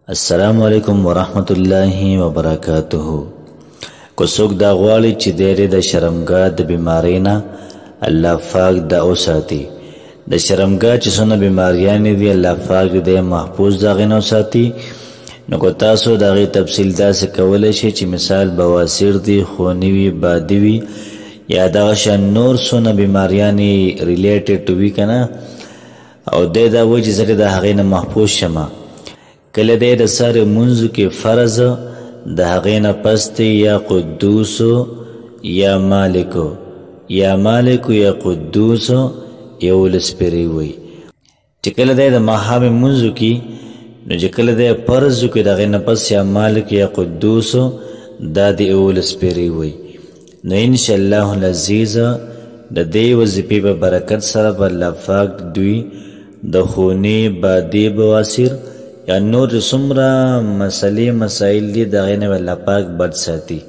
السلام علیکم ورحمت الله وبرکاته. کو څوک دا غواړي چې د شرمګاه د بیمارۍ نه الله پاک دا اوساتي، د شرمګاه چې څونه بیماریان دي الله پاک دې محفوظ د هغې نه وساتي. نو کو تاسو د هغې تفصیل داسې کولی شئ چې مثال بواسیر دي، خوني وي، بادي وي، یا دغه شان نور څونه بیماریانې ریلیټډ وي که نه، او دی دا وایي چې زه د هغې نه محفوظ شمه. کله دی د سهار لمونځو کې فرض د هغې نه پس دی یا قدوسو یا مالکو یا قدوسو 11 پېرې وایي. چې کله دی د ماښام لمونځو کې نو چې کله دی فرض وکړي د هغې نه پس یا مالک یا قدوسو دا د 11 پېرې وایي. نو انشاءالله العزیز د دې وظیفې په برکت سره به الله پاک دوی د خونې، بادي، بواسیر یا نور څومره مسایل دي د هغې نه به الله پاک بد ساتي.